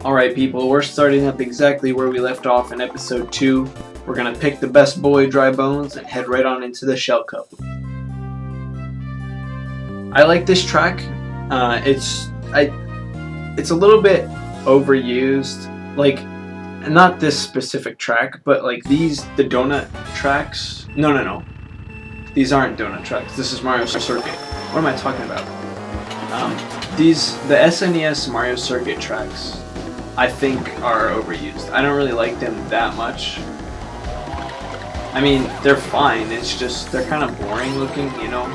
Alright people, we're starting up exactly where we left off in episode 2. We're gonna pick the best boy, Dry Bones, and head right on into the Shell Cup. I like this track. It's a little bit overused. Like, not this specific track, but like the donut tracks. No. These aren't donut tracks. This is Mario Circuit. What am I talking about? The SNES Mario Circuit tracks, I think, are overused. I don't really like them that much. I mean, they're fine, it's just, they're kind of boring looking, you know?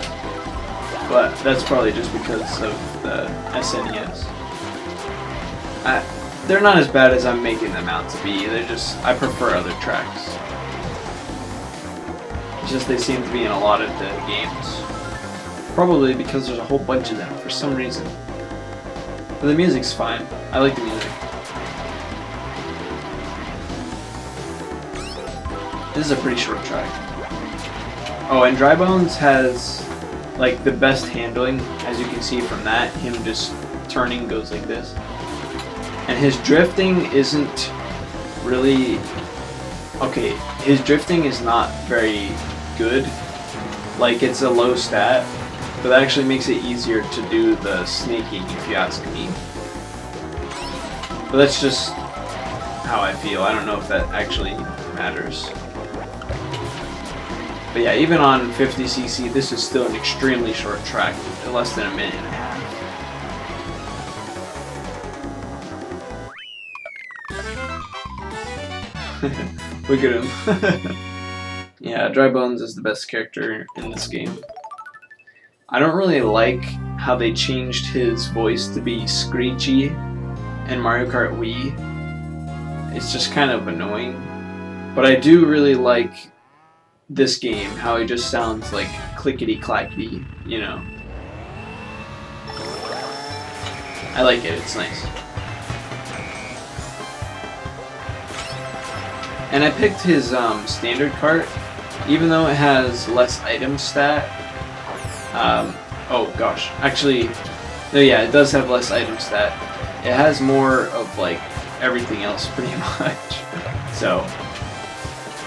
But that's probably just because of the SNES. They're not as bad as I'm making them out to be, they're just, I prefer other tracks. It's just they seem to be in a lot of the games. Probably because there's a whole bunch of them for some reason. But the music's fine. I like the music. This is a pretty short track. Oh, and Dry Bones has like the best handling, as you can see from that. Him just turning goes like this. And his drifting isn't really... Okay, his drifting is not very good. Like, it's a low stat. But that actually makes it easier to do the snaking, if you ask me. But that's just how I feel. I don't know if that actually matters. But yeah, even on 50cc, this is still an extremely short track, less than a minute and a half. Look at him. Yeah, Dry Bones is the best character in this game. I don't really like how they changed his voice to be screechy in Mario Kart Wii. It's just kind of annoying. But I do really like this game, how he just sounds like clickety-clackety, you know. I like it, it's nice. And I picked his standard cart, even though it has less item stat. Oh gosh, actually, no, yeah, it does have less item stat. It has more of like everything else pretty much. So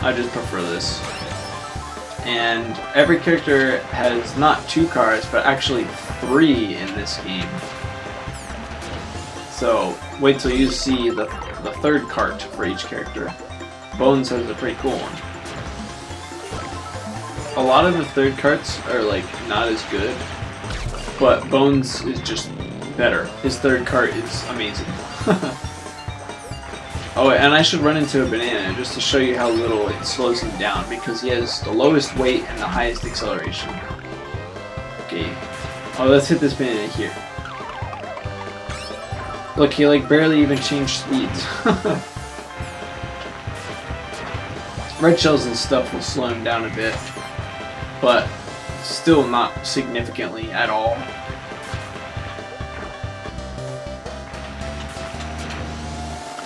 I just prefer this. And every character has not 2 cars, but actually 3 in this game. So wait till you see the 3rd cart for each character. Bones has a pretty cool one. A lot of the 3rd carts are like not as good, but Bones is just better. His 3rd cart is amazing. Oh, and I should run into a banana just to show you how little it slows him down, because he has the lowest weight and the highest acceleration. Okay. Oh, let's hit this banana here. Look, he like barely even changed speeds. Red shells and stuff will slow him down a bit, but still not significantly at all.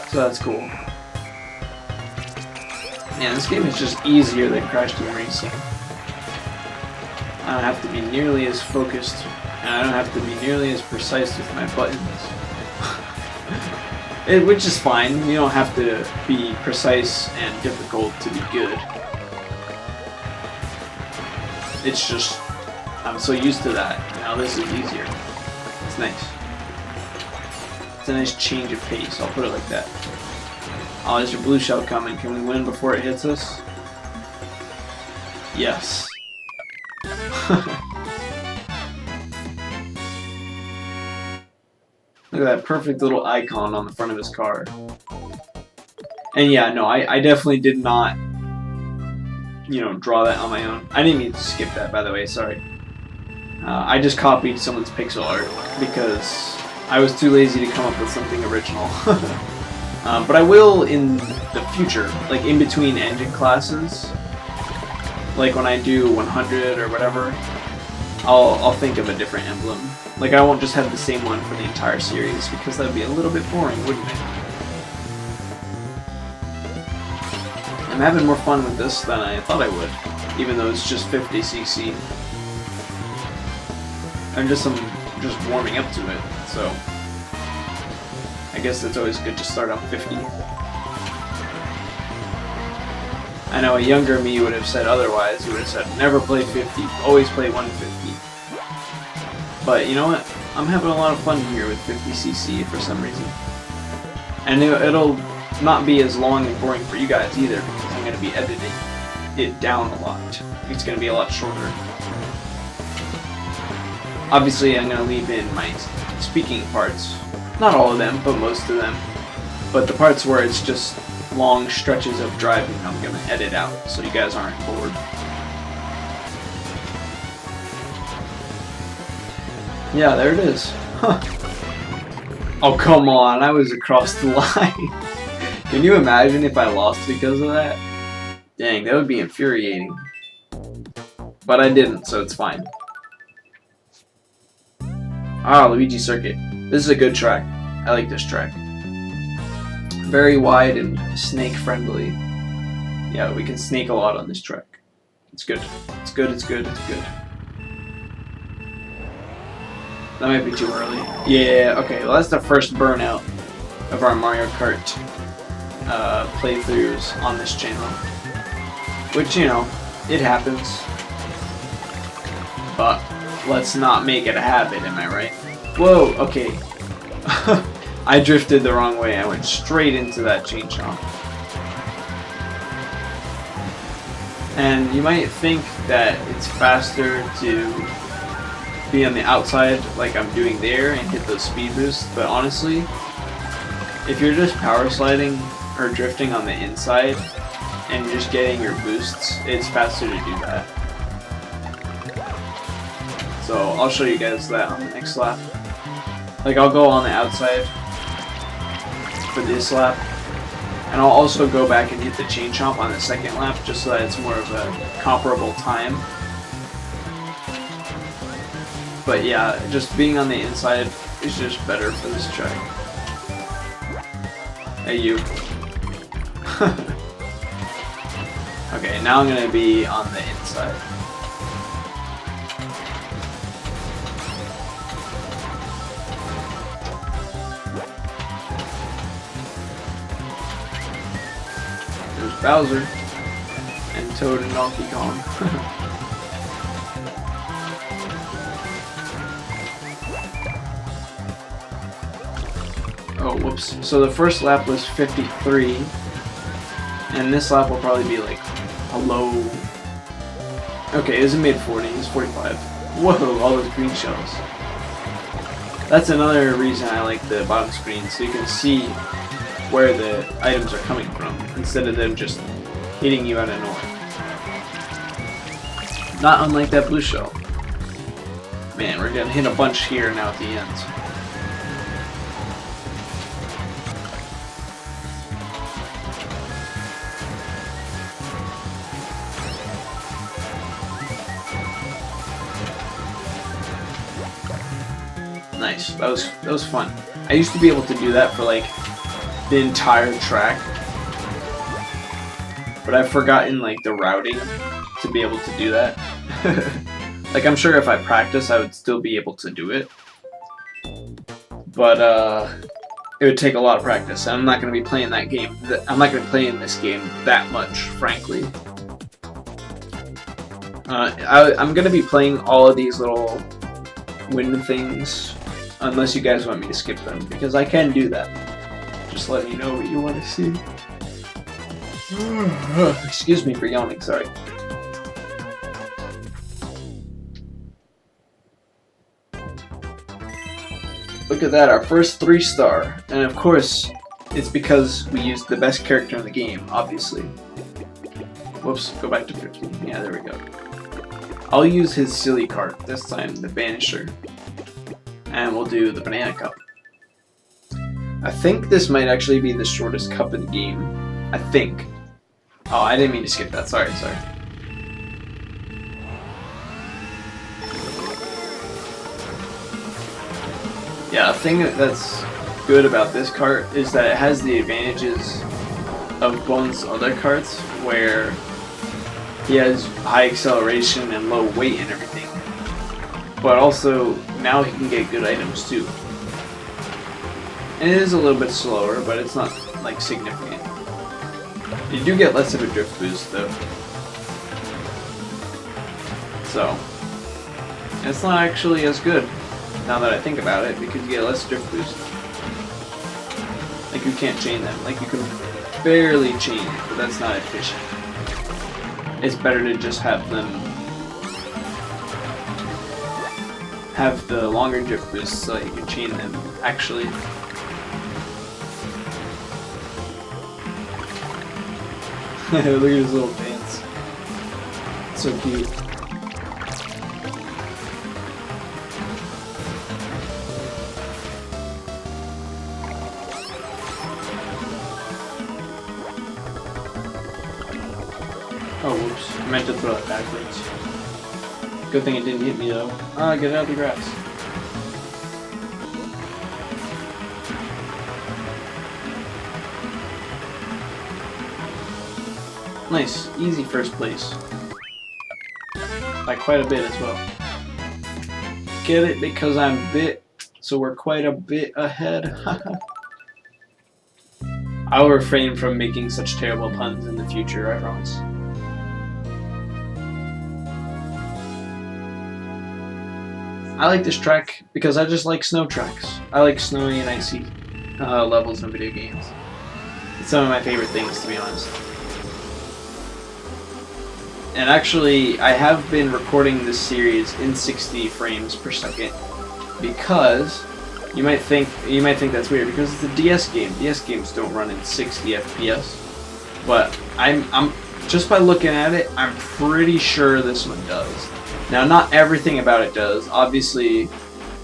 So that's cool. Man, this game is just easier than Crash Team Racing. I don't have to be nearly as focused, and I don't have to be nearly as precise with my buttons. Which is fine. You don't have to be precise and difficult to be good. It's just, I'm so used to that. Now this is easier. It's nice. It's a nice change of pace, I'll put it like that. Oh, there's your blue shell coming. Can we win before it hits us? Yes. Look at that perfect little icon on the front of his car. And yeah, no, I definitely did not, you know, draw that on my own. I didn't mean to skip that, by the way, sorry. I just copied someone's pixel art because I was too lazy to come up with something original. But I will in the future, like in between engine classes, like when I do 100 or whatever, I'll think of a different emblem. Like I won't just have the same one for the entire series, because that would be a little bit boring, wouldn't it? I'm having more fun with this than I thought I would, even though it's just 50cc. I'm just warming up to it, so I guess that's always good to start on 50. I know a younger me would have said otherwise. He would have said, never play 50, always play 150. But you know what? I'm having a lot of fun here with 50cc for some reason. And it'll not be as long and boring for you guys either, because I'm going to be editing it down a lot. It's going to be a lot shorter. Obviously, I'm going to leave in my speaking parts. Not all of them, but most of them. But the parts where it's just long stretches of driving, I'm going to edit out so you guys aren't bored. Yeah, there it is. Huh. Oh, come on, I was across the line. Can you imagine if I lost because of that? Dang, that would be infuriating. But I didn't, so it's fine. Ah, Luigi Circuit. This is a good track. I like this track. Very wide and snake friendly. Yeah, we can snake a lot on this track. It's good. It's good, it's good, it's good. That might be too early. Yeah, okay, well that's the first burnout of our Mario Kart playthroughs on this channel. Which, you know, it happens. But let's not make it a habit, am I right? Whoa, okay. I drifted the wrong way. I went straight into that chain chomp. And you might think that it's faster to be on the outside like I'm doing there and hit those speed boosts, but honestly, if you're just power sliding or drifting on the inside and just getting your boosts, it's faster to do that. So I'll show you guys that on the next lap. Like, I'll go on the outside for this lap, and I'll also go back and hit the chain chomp on the second lap just so that it's more of a comparable time. But yeah, just being on the inside is just better for this track. Hey, you. Okay, now I'm gonna be on the inside. There's Bowser and Toad and Donkey Kong. Oh, whoops. So the first lap was 53, and this lap will probably be like a low... Okay, it's a mid-40, it's 45. Whoa, all those green shells. That's another reason I like the bottom screen, so you can see where the items are coming from, instead of them just hitting you out of nowhere. Not unlike that blue shell. Man, we're gonna hit a bunch here now at the end. Nice. That was fun. I used to be able to do that for like the entire track, but I've forgotten like the routing to be able to do that. Like, I'm sure if I practice I would still be able to do it, but it would take a lot of practice. I'm not going to be playing that game. I'm not going to play in this game that much, frankly. I'm going to be playing all of these little win things, unless you guys want me to skip them, because I can do that. Just let me know what you want to see. Excuse me for yawning, sorry. Look at that, our first 3-star. And of course, it's because we used the best character in the game, obviously. Whoops, go back to 50. Yeah, there we go. I'll use his silly cart this time, the Banisher. And we'll do the Banana Cup. I think this might actually be the shortest cup in the game. I think. Oh, I didn't mean to skip that. Sorry. Yeah, the thing that's good about this cart is that it has the advantages of Bone's other carts, where he has high acceleration and low weight and everything. But also, now he can get good items too. And it is a little bit slower, but it's not like significant. You do get less of a drift boost though. So it's not actually as good now that I think about it, because you get less drift boost. Like you can't chain them. Like you can barely chain it, but that's not efficient. It's better to just have them have the longer drift boost so that you can chain them actually. Look at his little pants. So cute. Oh, whoops. I meant to throw it backwards. Good thing it didn't hit me though. Ah, get out of the grass. Nice. Easy first place. By quite a bit as well. Get it? Because I'm bit. So we're quite a bit ahead. I'll refrain from making such terrible puns in the future, I promise. I like this track because I just like snow tracks. I like snowy and icy levels in video games. It's some of my favorite things, to be honest. And actually, I have been recording this series in 60 frames per second because you might think that's weird because it's a DS game. DS games don't run in 60 FPS, but I'm just by looking at it, I'm pretty sure this one does. Now, not everything about it does. Obviously,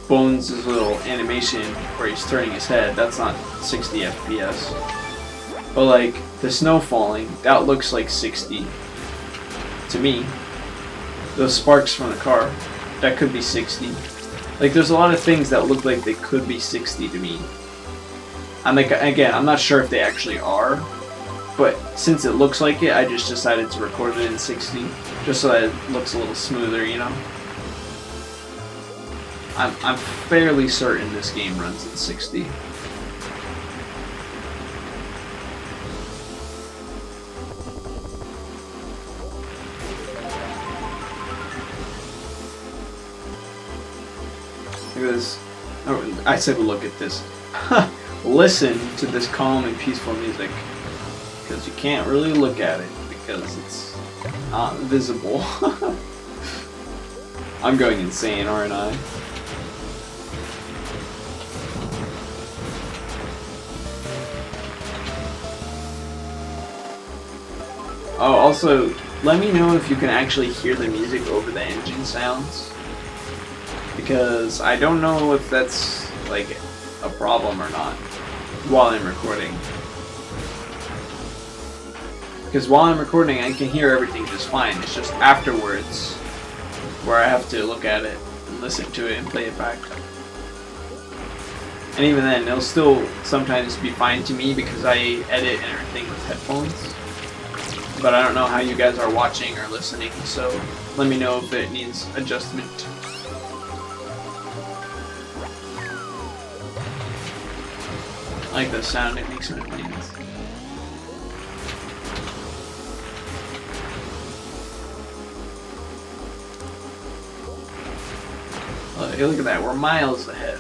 Bones' little animation where he's turning his head, that's not 60 FPS. But like the snow falling, that looks like 60. To me, those sparks from the car, that could be 60. Like, there's a lot of things that look like they could be 60 to me. I'm like, again, I'm not sure if they actually are, but since it looks like it, I just decided to record it in 60, just so that it looks a little smoother, you know? I'm fairly certain this game runs at 60. Look at this. Oh, I said look at this. Listen to this calm and peaceful music. Because you can't really look at it because it's not visible. I'm going insane, aren't I? Oh, also, let me know if you can actually hear the music over the engine sounds. Because I don't know if that's like a problem or not while I'm recording. Because while I'm recording I can hear everything just fine. It's just afterwards where I have to look at it and listen to it and play it back. And even then it'll still sometimes be fine to me because I edit and everything with headphones. But I don't know how you guys are watching or listening, so let me know if it needs adjustment. I like the sound it makes when it plays. Look at that, we're miles ahead.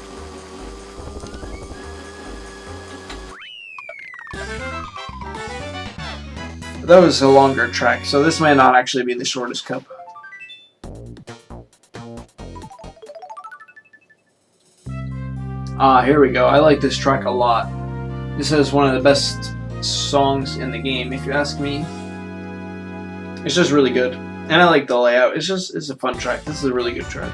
That was a longer track, so this may not actually be the shortest cup. Ah, here we go. I like this track a lot. This is one of the best songs in the game, if you ask me. It's just really good. And I like the layout. It's a fun track. This is a really good track.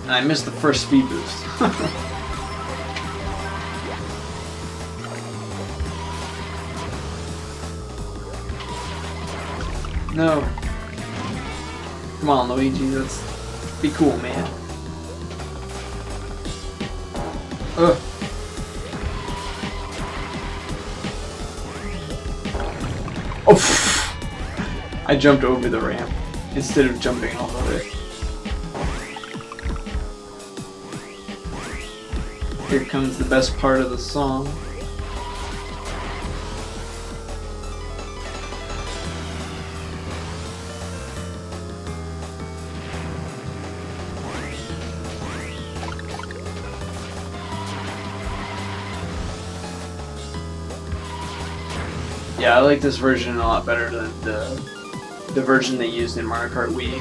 And I missed the first speed boost. No. Come on, Luigi, let's be cool, man. Ugh. Oh. I jumped over the ramp instead of jumping off of it. Here comes the best part of the song. Yeah, I like this version a lot better than the version they used in Mario Kart Wii.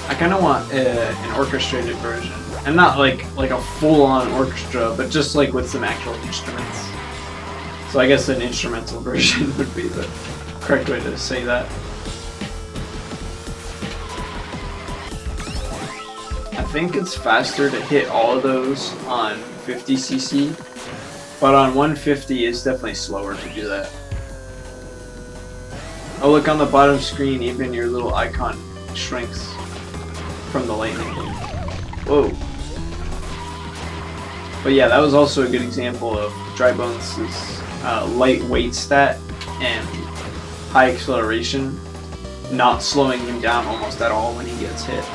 I kind of want an orchestrated version, and not like a full-on orchestra, but just like with some actual instruments. So I guess an instrumental version would be the correct way to say that. I think it's faster to hit all of those on 50cc. But on 150, it's definitely slower to do that. Oh, look on the bottom screen, even your little icon shrinks from the lightning. Whoa. But yeah, that was also a good example of Dry Bones' lightweight stat and high acceleration not slowing him down almost at all when he gets hit.